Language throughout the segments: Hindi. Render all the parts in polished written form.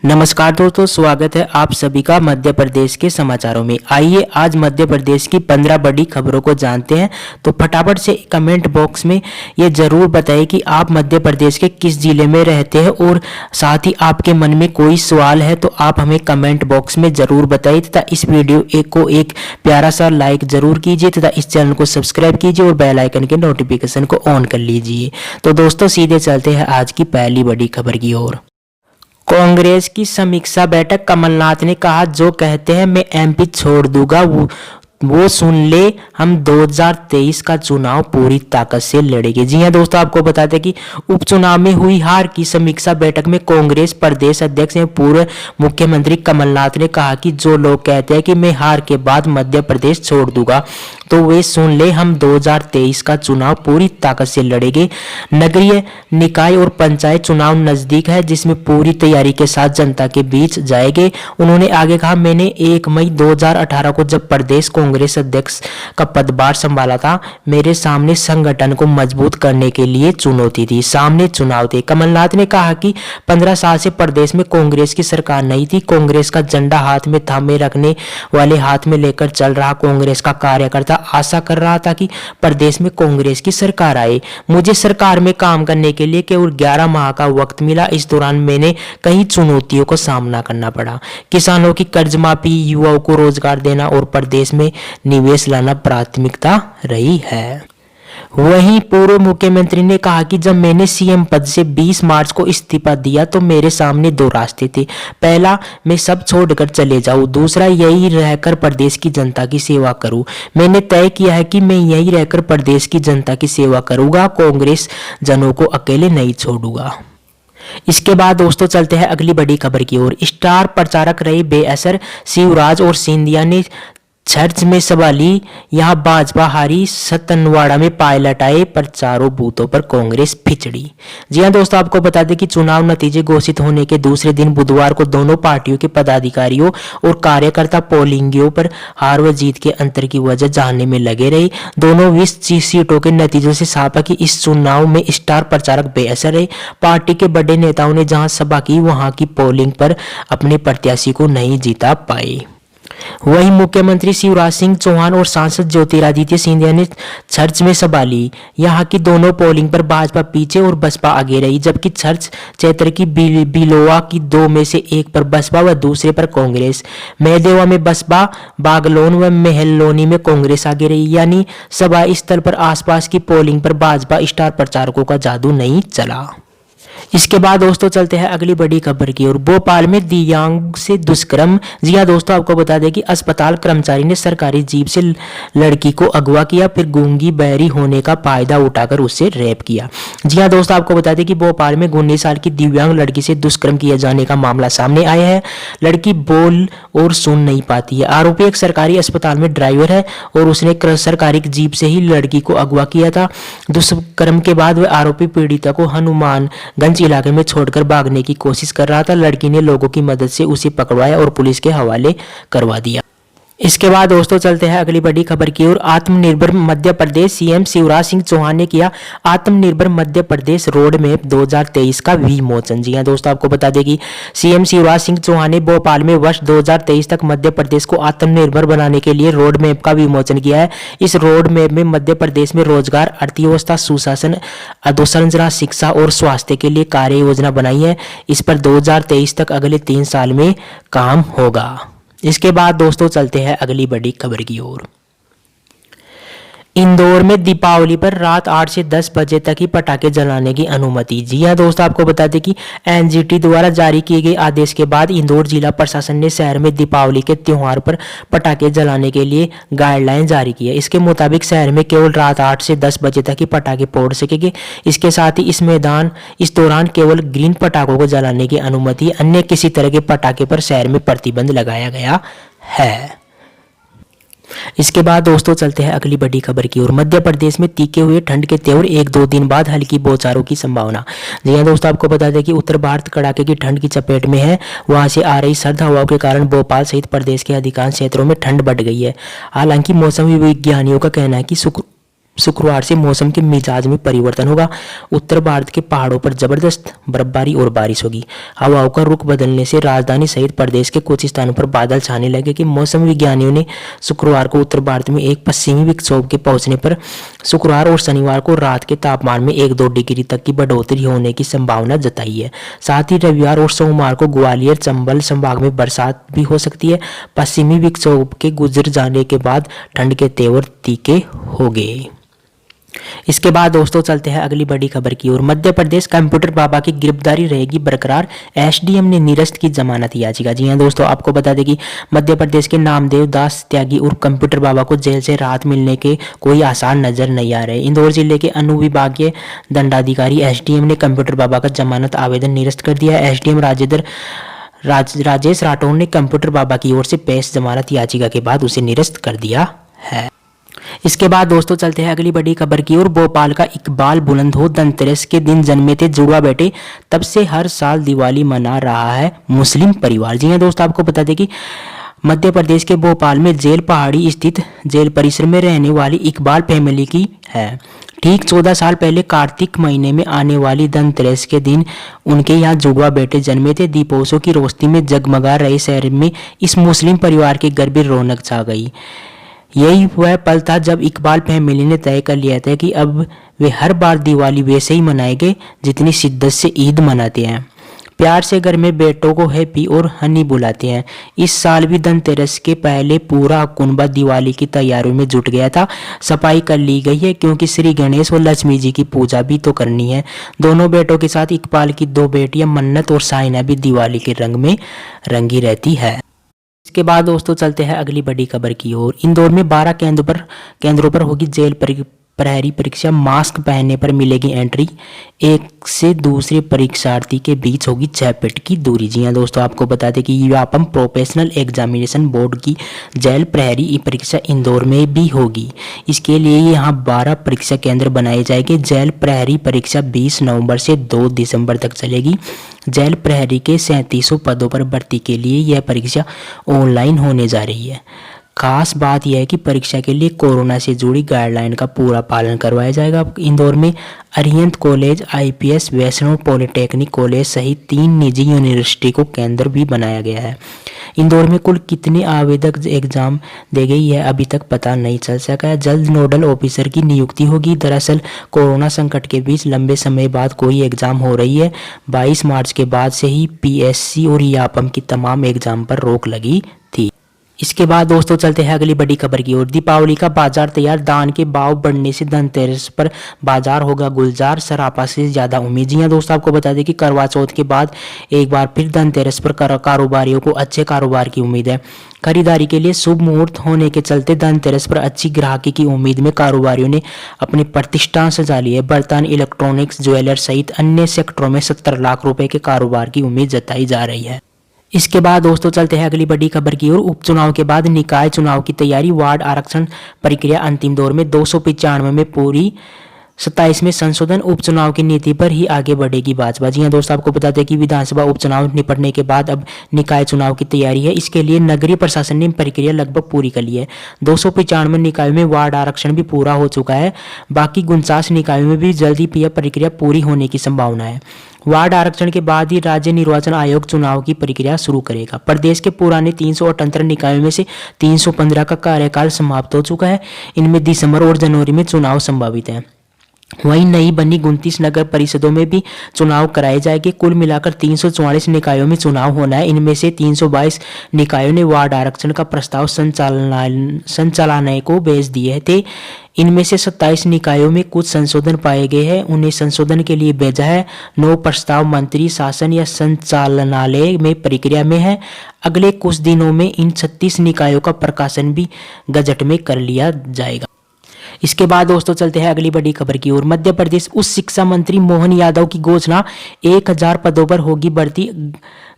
नमस्कार दोस्तों, स्वागत है आप सभी का मध्य प्रदेश के समाचारों में। आइए आज मध्य प्रदेश की 15 बड़ी खबरों को जानते हैं। तो फटाफट से कमेंट बॉक्स में ये जरूर बताइए कि आप मध्य प्रदेश के किस जिले में रहते हैं और साथ ही आपके मन में कोई सवाल है तो आप हमें कमेंट बॉक्स में जरूर बताइए तथा इस वीडियो को एक प्यारा सा लाइक जरूर कीजिए तथा इस चैनल को सब्सक्राइब कीजिए और बेल आइकन के नोटिफिकेशन को ऑन कर लीजिए। तो दोस्तों सीधे चलते हैं आज की पहली बड़ी खबर की ओर। कांग्रेस की समीक्षा बैठक, कमलनाथ ने कहा जो कहते हैं मैं एमपी छोड़ दूंगा वो सुन ले, हम 2023 का चुनाव पूरी ताकत से लड़ेंगे। जी हां दोस्तों, आपको बता दें कि उपचुनाव में हुई हार की समीक्षा बैठक में कांग्रेस प्रदेश अध्यक्ष एवं पूर्व मुख्यमंत्री कमलनाथ ने कहा कि जो लोग कहते हैं कि मैं हार के बाद मध्य प्रदेश छोड़ दूंगा तो वे सुन ले, हम 2023 का चुनाव पूरी ताकत से लड़ेंगे। नगरीय निकाय और पंचायत चुनाव नजदीक है जिसमें पूरी तैयारी के साथ जनता के बीच जाएंगे। उन्होंने आगे कहा, मैंने 1 मई 2018 को जब प्रदेश कांग्रेस अध्यक्ष का पदभार संभाला था, मेरे सामने संगठन को मजबूत करने के लिए चुनौती थी, सामने चुनाव थे। कमलनाथ ने कहा कि 15 साल से प्रदेश में कांग्रेस की सरकार नहीं थी। कांग्रेस का झंडा हाथ में थामे रखने वाले हाथ में लेकर चल रहा कांग्रेस का कार्यकर्ता आशा कर रहा था कि प्रदेश में कांग्रेस की सरकार आए। मुझे सरकार में काम करने के लिए केवल 11 माह का वक्त मिला। इस दौरान मैंने कई चुनौतियों का सामना करना पड़ा। किसानों की कर्ज माफी, युवाओं को रोजगार देना और प्रदेश में निवेश लाना प्राथमिकता रही है। वहीं पूर्व मुख्यमंत्री ने कहा कि जब मैंने सीएम पद से 20 मार्च को इस्तीफा दिया तो मेरे सामने 2 रास्ते थे। पहला, मैं सब छोड़कर चले जाऊं, दूसरा यही रहकर प्रदेश की जनता की सेवा करूं। मैंने तय किया है कि मैं यही रहकर प्रदेश की जनता की सेवा करूंगा, कांग्रेस जनों को अकेले नहीं छोड़ूंगा। इसके बाद दोस्तों चलते हैं अगली बड़ी खबर की ओर। स्टार प्रचारक रहे बेअसर, शिवराज और सिंधिया ने चर्च में सभा ली, यहां भाजपा हारी, सतनवाड़ा में पायलट आए, पर चारों बूथों पर कांग्रेस पिछड़ी। जी हां दोस्तों, आपको बता दें कि चुनाव नतीजे घोषित होने के दूसरे दिन बुधवार को दोनों पार्टियों के पदाधिकारियों और कार्यकर्ता पोलिंगों पर हार व जीत के अंतर की वजह जानने में लगे रहे। दोनों 20 सीटों के नतीजों से साफ है कि इस चुनाव में स्टार प्रचारक बेअसर रहे। पार्टी के बड़े नेताओं ने जहां सभा की वहां की पोलिंग पर अपने प्रत्याशी को नहीं जीता पाए। वहीं मुख्यमंत्री शिवराज सिंह चौहान और सांसद ज्योतिरादित्य सिंधिया ने चर्च में सभा ली। यहां की दोनों पोलिंग पर भाजपा पीछे और बसपा आगे रही, जबकि चर्च क्षेत्र की बिलोवा की 2 में से 1 पर बसपा व दूसरे पर कांग्रेस, महदेवा में बसपा, बागलोन व महलोनी में कांग्रेस आगे रही। यानी सभा स्थल पर आसपास की पोलिंग पर भाजपा स्टार प्रचारकों का जादू नहीं चला। इसके बाद दोस्तों चलते हैं अगली बड़ी खबर की ओर। भोपाल में दिव्यांग से दुष्कर्म। जी हां दोस्तों, आपको बता दें कि अस्पताल कर्मचारी ने सरकारी जीप से लड़की को अगवा किया, फिर गूंगी बहरी होने का फायदा उठाकर उससे रेप किया। जी हां दोस्तों, आपको बता दें कि भोपाल में 19 साल की दिव्यांग लड़की से दुष्कर्म किए जाने का मामला सामने आया है। लड़की बोल और सुन नहीं पाती है। आरोपी एक सरकारी अस्पताल में ड्राइवर है और उसने सरकारी जीप से ही लड़की को अगवा किया था। दुष्कर्म के बाद वह आरोपी पीड़िता को हनुमानगंज इलाके में छोड़कर भागने की कोशिश कर रहा था। लड़की ने लोगों की मदद से उसे पकड़वाया और पुलिस के हवाले करवा दिया। इसके बाद दोस्तों चलते हैं अगली बड़ी खबर की ओर। आत्मनिर्भर मध्य प्रदेश, सीएम शिवराज सिंह चौहान ने किया आत्मनिर्भर मध्य प्रदेश रोड मैप 2023 का विमोचन। जी हां दोस्तों, आपको बता दें कि सीएम शिवराज सिंह चौहान ने भोपाल में वर्ष 2023 तक मध्य प्रदेश को आत्मनिर्भर बनाने के लिए रोड मैप का विमोचन किया है। इस रोड मैप में मध्य प्रदेश में रोजगार, अर्थव्यवस्था, सुशासन, अधोसंरचना, शिक्षा और स्वास्थ्य के लिए कार्य योजना बनाई है। इस पर 2023 तक अगले 3 साल में काम होगा। इसके बाद दोस्तों चलते हैं अगली बड़ी खबर की ओर। इंदौर में दीपावली पर रात 8 से 10 बजे तक ही पटाखे जलाने की अनुमति। जी हां दोस्तों, आपको बता दें कि एनजीटी द्वारा जारी किए गए आदेश के बाद इंदौर जिला प्रशासन ने शहर में दीपावली के त्योहार पर पटाखे जलाने के लिए गाइडलाइन जारी की है। इसके मुताबिक शहर में केवल रात 8 से 10 बजे तक ही पटाखे फोड़ सकेंगे। इसके साथ ही इस दौरान केवल ग्रीन पटाखों को जलाने की अनुमति, अन्य किसी तरह के पटाखे पर शहर में प्रतिबंध लगाया गया है। इसके बाद दोस्तों चलते हैं अगली बड़ी खबर की ओर। मध्य प्रदेश में तीखे हुए ठंड के तेवर, 1-2 दिन बाद हल्की बौछारों की संभावना। जी हां दोस्तों, आपको बता दें कि उत्तर भारत कड़ाके की ठंड की चपेट में है। वहां से आ रही सर्द हवाओं के कारण भोपाल सहित प्रदेश के अधिकांश क्षेत्रों में ठंड बढ़ गई है। हालांकि मौसम विज्ञानियों का कहना है कि शुक्रवार से मौसम के मिजाज में परिवर्तन होगा। उत्तर भारत के पहाड़ों पर जबरदस्त बर्फबारी और बारिश होगी। हवाओं का रुख बदलने से राजधानी सहित प्रदेश के कुछ स्थानों पर बादल छाने लगे कि मौसम विज्ञानियों ने शुक्रवार को उत्तर भारत में एक पश्चिमी विक्षोभ के पहुंचने पर शुक्रवार और शनिवार को रात के तापमान में 1-2 डिग्री तक की बढ़ोतरी होने की संभावना जताई है। साथ ही रविवार और सोमवार को ग्वालियर चंबल संभाग में बरसात भी हो सकती है। पश्चिमी विक्षोभ के गुजर जाने के बाद ठंड के तेवर तीखे हो गए। इसके बाद दोस्तों चलते हैं अगली बड़ी खबर की ओर। मध्य प्रदेश कंप्यूटर बाबा की गिरफ्तारी रहेगी बरकरार, एसडीएम ने निरस्त की जमानत याचिका। जी हां दोस्तों, आपको बता दें कि मध्य प्रदेश के नामदेव दास त्यागी और कंप्यूटर बाबा को जेल से राहत मिलने के कोई आसार नजर नहीं आ रहे। इंदौर जिले के अनुविभागीय दंडाधिकारी एसडीएम ने कंप्यूटर बाबा का जमानत आवेदन निरस्त कर दिया है। एसडीएम राजेश राठौर ने कंप्यूटर बाबा की ओर से पेश जमानत याचिका के बाद उसे निरस्त कर दिया है। इसके बाद दोस्तों चलते हैं अगली बड़ी खबर की ओर। भोपाल का इकबाल बुलंद हो धनतेरस के दिन जन्मे थे जुड़वा बेटे, तब से हर साल दिवाली मना रहा है मुस्लिम परिवार। जी हां दोस्तों, आपको बता दें कि मध्य प्रदेश के भोपाल में जेल पहाड़ी स्थित जेल परिसर में रहने वाली इकबाल फैमिली की है। ठीक 14 साल पहले कार्तिक महीने में आने वाली धनतेरस के दिन उनके यहाँ जुड़वा बेटे जन्मे थे। दीपोत्सव की रोशनी में जगमगा रहे शहर में इस मुस्लिम परिवार के घर भी रौनक छा गई। यही वह पल था जब इकबाल फैमिली ने तय कर लिया था कि अब वे हर बार दिवाली वैसे ही मनाएंगे जितनी शिद्दत से ईद मनाते हैं। प्यार से घर में बेटों को हैप्पी और हनी बुलाते हैं। इस साल भी धनतेरस के पहले पूरा कुनबा दिवाली की तैयारियों में जुट गया था। सफाई कर ली गई है क्योंकि श्री गणेश और लक्ष्मी जी की पूजा भी तो करनी है। दोनों बेटों के साथ इकबाल की 2 बेटियां मन्नत और साइना भी दिवाली के रंग में रंगी रहती है। इसके बाद दोस्तों चलते हैं अगली बड़ी खबर की ओर। इंदौर में 12 केंद्रों पर होगी जेल प्रहरी परीक्षा। मास्क पहनने पर मिलेगी एंट्री। एक से दूसरे परीक्षार्थी के बीच होगी 6 फीट की दूरी। जी हां दोस्तों, आपको बता दें कि व्यापम प्रोफेशनल एग्जामिनेशन बोर्ड की जेल प्रहरी परीक्षा इंदौर में भी होगी। इसके लिए यहां 12 परीक्षा केंद्र बनाए जाएंगे। जेल प्रहरी परीक्षा 20 नवंबर से 2 दिसंबर तक चलेगी। जेल प्रहरी के 3700 पदों पर भर्ती के लिए यह परीक्षा ऑनलाइन होने जा रही है। खास बात यह है कि परीक्षा के लिए कोरोना से जुड़ी गाइडलाइन का पूरा पालन करवाया जाएगा। इंदौर में अरिहंत कॉलेज, आईपीएस, वैष्णव पॉलिटेक्निक कॉलेज सहित 3 निजी यूनिवर्सिटी को केंद्र भी बनाया गया है। इंदौर में कुल कितने आवेदक एग्जाम दे गई है अभी तक पता नहीं चल सका है। जल्द नोडल ऑफिसर की नियुक्ति होगी। दरअसल कोरोना संकट के बीच लंबे समय बाद कोई एग्जाम हो रही है। 22 मार्च के बाद से ही पीएससी और यापम की तमाम एग्जाम पर रोक लगी थी। इसके बाद दोस्तों चलते हैं अगली बड़ी खबर की ओर। दीपावली का बाजार तैयार, दान के भाव बढ़ने से धनतेरस पर बाजार होगा गुलजार, सरापा से ज्यादा उम्मीद। जी हां दोस्तों, आपको बता दें कि करवा चौथ के बाद एक बार फिर धनतेरस पर कारोबारियों को अच्छे कारोबार की उम्मीद है। खरीदारी के लिए शुभ मुहूर्त होने के चलते धनतेरस पर अच्छी ग्राहकी की उम्मीद में कारोबारियों ने अपने प्रतिष्ठान सजा ली है। बर्तन, इलेक्ट्रॉनिक्स, ज्वेलर सहित अन्य सेक्टरों में 70 लाख रुपए के कारोबार की उम्मीद जताई जा रही है। इसके बाद दोस्तों चलते हैं अगली बड़ी खबर की ओर। उपचुनाव के बाद निकाय चुनाव की तैयारी, वार्ड आरक्षण प्रक्रिया अंतिम दौर में। 295 में पूरी, 27 में संशोधन। उपचुनाव की नीति पर ही आगे बढ़ेगी भाजपा। जी हां दोस्तों, आपको बता दें कि विधानसभा उपचुनाव निपटने के बाद अब निकाय चुनाव की तैयारी है। इसके लिए नगरीय प्रशासन ने प्रक्रिया लगभग पूरी कर ली है। 295 निकायों में वार्ड आरक्षण भी पूरा हो चुका है। बाकी 49 निकायों में भी जल्द ही यह प्रक्रिया पूरी होने की संभावना है। वार्ड आरक्षण के बाद ही राज्य निर्वाचन आयोग चुनाव की प्रक्रिया शुरू करेगा। प्रदेश के पुराने 378 निकायों में से 315 का कार्यकाल समाप्त हो चुका है। इनमें दिसंबर और जनवरी में चुनाव संभावित है। वहीं नई बनी 29 नगर परिषदों में भी चुनाव कराए जाएंगे। कुल मिलाकर 344 निकायों में चुनाव होना है। इनमें से 322 निकायों ने वार्ड आरक्षण का प्रस्ताव संचालनालय को भेज दिए थे। इनमें से 27 निकायों में कुछ संशोधन पाए गए हैं, उन्हें संशोधन के लिए भेजा है। 9 प्रस्ताव मंत्री शासन या संचालनालय में प्रक्रिया में है। अगले कुछ दिनों में इन 36 निकायों का प्रकाशन भी गजट में कर लिया जाएगा। इसके बाद दोस्तों चलते हैं अगली बड़ी खबर की ओर। मध्य प्रदेश उच्च शिक्षा मंत्री मोहन यादव की घोषणा, 1000 पदों पर होगी भर्ती।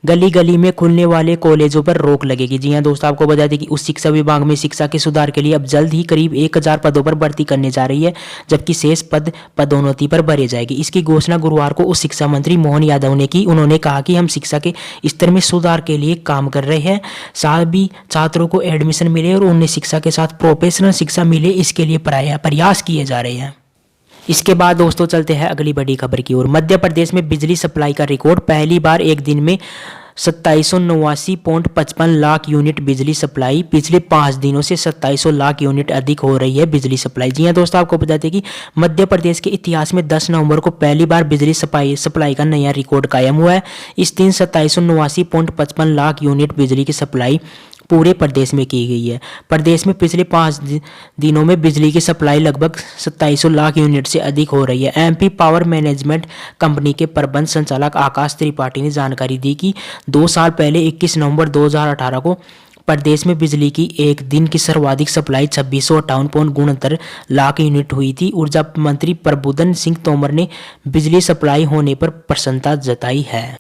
गली गली में खुलने वाले कॉलेजों पर रोक लगेगी। जी हाँ दोस्तों, आपको बता दें कि उस शिक्षा विभाग में शिक्षा के सुधार के लिए अब जल्द ही करीब 1000 पदों पर भर्ती करने जा रही है, जबकि शेष पद पदोन्नति पर भरे जाएगी। इसकी घोषणा गुरुवार को उस शिक्षा मंत्री मोहन यादव ने की। उन्होंने कहा कि हम शिक्षा के स्तर में सुधार के लिए काम कर रहे हैं, सभी छात्रों को एडमिशन मिले और उन्हें शिक्षा के साथ प्रोफेशनल शिक्षा मिले, इसके लिए प्रयास किए जा रहे हैं। इसके बाद दोस्तों चलते हैं अगली बड़ी खबर की ओर। मध्य प्रदेश में बिजली सप्लाई का रिकॉर्ड, पहली बार एक दिन में 2789.55 लाख यूनिट बिजली सप्लाई। पिछले 5 दिनों से 2700 लाख यूनिट अधिक हो रही है बिजली सप्लाई। जी हाँ दोस्तों, आपको बता दें कि मध्य प्रदेश के इतिहास में 10 नवंबर को पहली बार बिजली सप्लाई का नया रिकॉर्ड कायम हुआ है। इस दिन 2789.55 लाख यूनिट बिजली की सप्लाई पूरे प्रदेश में की गई है। प्रदेश में पिछले 5 दिनों में बिजली की सप्लाई लगभग 2700 लाख यूनिट से अधिक हो रही है। एमपी पावर मैनेजमेंट कंपनी के प्रबंध संचालक आकाश त्रिपाठी ने जानकारी दी कि 2 साल पहले 21 नवंबर 2018 को प्रदेश में बिजली की एक दिन की सर्वाधिक सप्लाई 2658.69 लाख यूनिट हुई थी। ऊर्जा मंत्री प्रभुदन सिंह तोमर ने बिजली सप्लाई होने पर प्रसन्नता जताई है।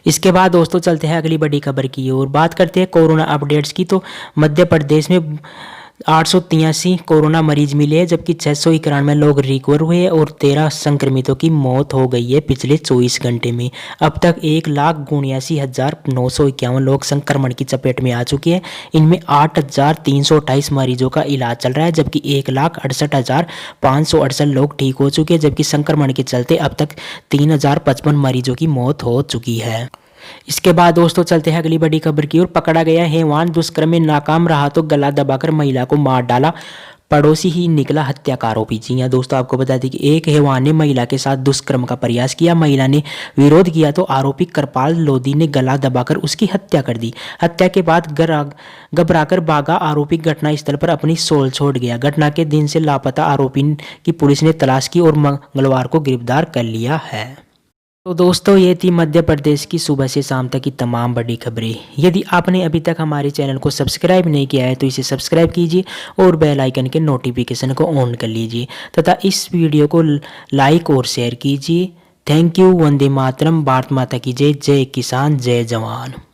इसके बाद दोस्तों चलते हैं अगली बड़ी खबर की ओर। बात करते हैं कोरोना अपडेट्स की। तो मध्य प्रदेश में 883 कोरोना मरीज मिले हैं, जबकि 691 लोग रिकवर हुए और 13 संक्रमितों की मौत हो गई है पिछले 24 घंटे में। अब तक 1,79,951 लोग संक्रमण की चपेट में आ चुके हैं। इनमें 8,328 मरीजों का इलाज चल रहा है, जबकि 1,68,568 लोग ठीक हो चुके हैं, जबकि संक्रमण के चलते अब तक 3,055 मरीजों की मौत हो चुकी है। इसके बाद दोस्तों चलते हैं अगली बड़ी खबर की ओर। पकड़ा गया हैवान, दुष्कर्म में नाकाम रहा तो गला दबाकर महिला को मार डाला, पड़ोसी ही निकला हत्या का आरोपी। जी हाँ दोस्तों, आपको बता दें कि एक हैवान ने महिला के साथ दुष्कर्म का प्रयास किया। महिला ने विरोध किया तो आरोपी कृपाल लोधी ने गला दबाकर उसकी हत्या कर दी। हत्या के बाद घबराकर भागा आरोपी घटनास्थल पर अपनी सोल छोड़ गया। घटना के दिन से लापता आरोपी की पुलिस ने तलाश की और मंगलवार को गिरफ्तार कर लिया है। तो दोस्तों ये थी मध्य प्रदेश की सुबह से शाम तक की तमाम बड़ी खबरें। यदि आपने अभी तक हमारे चैनल को सब्सक्राइब नहीं किया है तो इसे सब्सक्राइब कीजिए और बेल आइकन के नोटिफिकेशन को ऑन कर लीजिए तथा इस वीडियो को लाइक और शेयर कीजिए। Thank you. वंदे मातरम। भारत माता की जय। जय किसान, जय जवान।